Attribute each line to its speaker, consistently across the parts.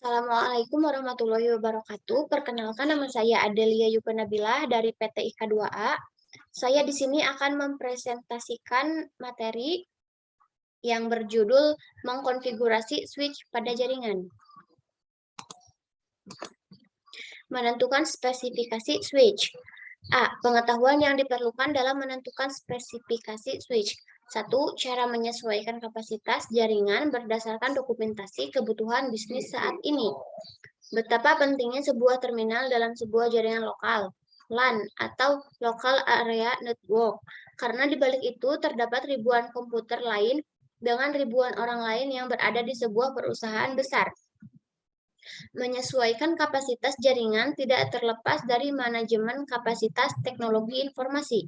Speaker 1: Assalamualaikum warahmatullahi wabarakatuh. Perkenalkan, nama saya Adelia Yupenabilah dari PT IK2A. Saya di sini akan mempresentasikan materi yang berjudul mengkonfigurasi switch pada jaringan. Menentukan spesifikasi switch. A. Pengetahuan yang diperlukan dalam menentukan spesifikasi switch. 1. Cara menyesuaikan kapasitas jaringan berdasarkan dokumentasi kebutuhan bisnis saat ini. Betapa pentingnya sebuah terminal dalam sebuah jaringan lokal, LAN, atau Local Area Network, karena di balik itu terdapat ribuan komputer lain dengan ribuan orang lain yang berada di sebuah perusahaan besar. Menyesuaikan kapasitas jaringan tidak terlepas dari manajemen kapasitas teknologi informasi.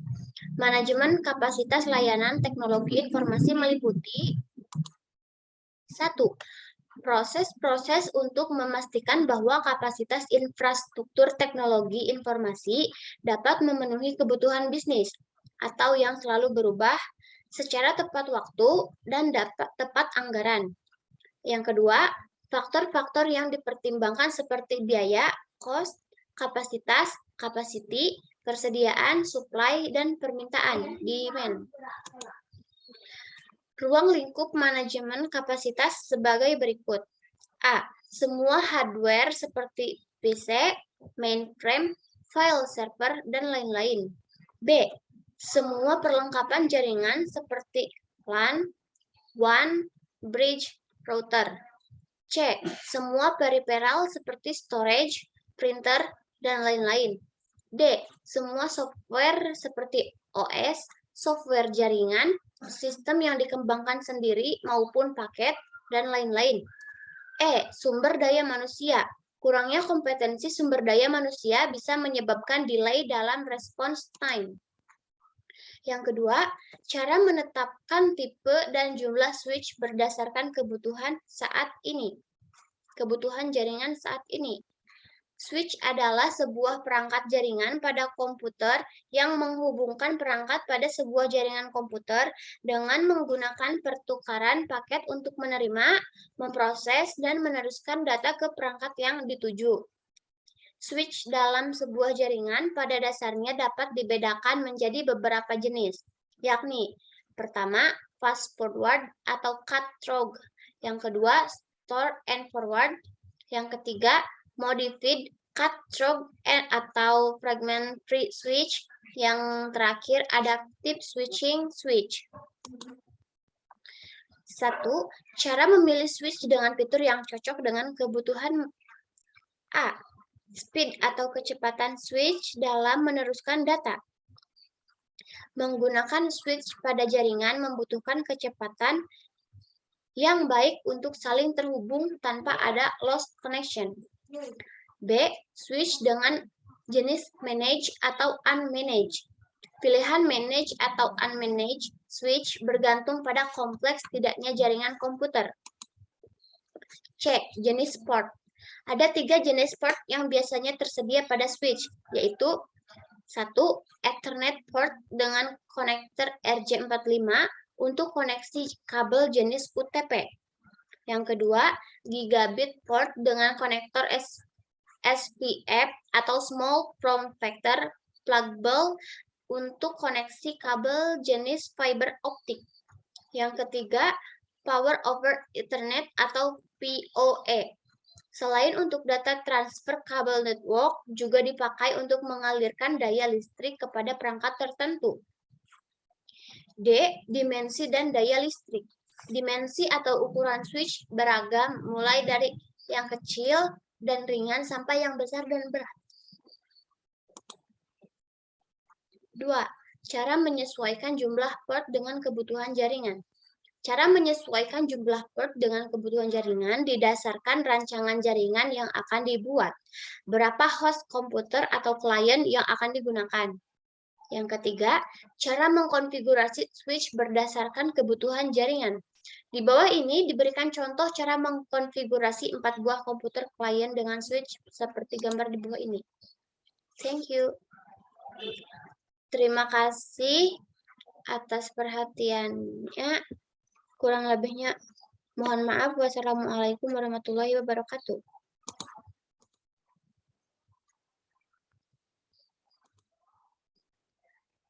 Speaker 1: Manajemen kapasitas layanan teknologi informasi meliputi 1. Proses-proses untuk memastikan bahwa kapasitas infrastruktur teknologi informasi dapat memenuhi kebutuhan bisnis atau yang selalu berubah secara tepat waktu dan dapat tepat anggaran. Yang kedua, faktor-faktor yang dipertimbangkan seperti biaya, cost, kapasitas, capacity, persediaan, supply, dan permintaan, demand. Ruang lingkup manajemen kapasitas sebagai berikut. A. Semua hardware seperti PC, mainframe, file server, dan lain-lain. B. Semua perlengkapan jaringan seperti LAN, WAN, bridge, router. C. Semua peripheral seperti storage, printer, dan lain-lain. D. Semua software seperti OS, software jaringan, sistem yang dikembangkan sendiri maupun paket, dan lain-lain. E. Sumber daya manusia. Kurangnya kompetensi sumber daya manusia bisa menyebabkan delay dalam response time. Yang kedua, cara menetapkan tipe dan jumlah switch berdasarkan kebutuhan saat ini. Kebutuhan jaringan saat ini. Switch adalah sebuah perangkat jaringan pada komputer yang menghubungkan perangkat pada sebuah jaringan komputer dengan menggunakan pertukaran paket untuk menerima, memproses, dan meneruskan data ke perangkat yang dituju. Switch dalam sebuah jaringan pada dasarnya dapat dibedakan menjadi beberapa jenis, yakni pertama, fast forward atau cut through, yang kedua, store and forward, yang ketiga, modified cut through atau fragmentary switch, yang terakhir, adaptive switching switch. 1. Cara memilih switch dengan fitur yang cocok dengan kebutuhan. A. Speed atau kecepatan switch dalam meneruskan data. Menggunakan switch pada jaringan membutuhkan kecepatan yang baik untuk saling terhubung tanpa ada lost connection. B. Switch dengan jenis manage atau unmanaged. Pilihan manage atau unmanaged switch bergantung pada kompleks tidaknya jaringan komputer. C. Jenis port. Ada 3 jenis port yang biasanya tersedia pada switch, yaitu 1. Ethernet port dengan konektor RJ45 untuk koneksi kabel jenis UTP. Yang kedua, gigabit port dengan konektor SPF atau small form factor pluggable untuk koneksi kabel jenis fiber optik. Yang ketiga, power over Ethernet atau PoE. Selain untuk data transfer, kabel network juga dipakai untuk mengalirkan daya listrik kepada perangkat tertentu. D. Dimensi dan daya listrik. Dimensi atau ukuran switch beragam, mulai dari yang kecil dan ringan sampai yang besar dan berat. 2. Cara menyesuaikan jumlah port dengan kebutuhan jaringan. Cara menyesuaikan jumlah port dengan kebutuhan jaringan didasarkan rancangan jaringan yang akan dibuat, berapa host komputer atau klien yang akan digunakan. Yang ketiga, cara mengkonfigurasi switch berdasarkan kebutuhan jaringan. Di bawah ini diberikan contoh cara mengkonfigurasi 4 buah komputer klien dengan switch seperti gambar di bawah ini. Thank you. Terima kasih atas perhatiannya. Kurang lebihnya mohon maaf. Wassalamualaikum warahmatullahi wabarakatuh.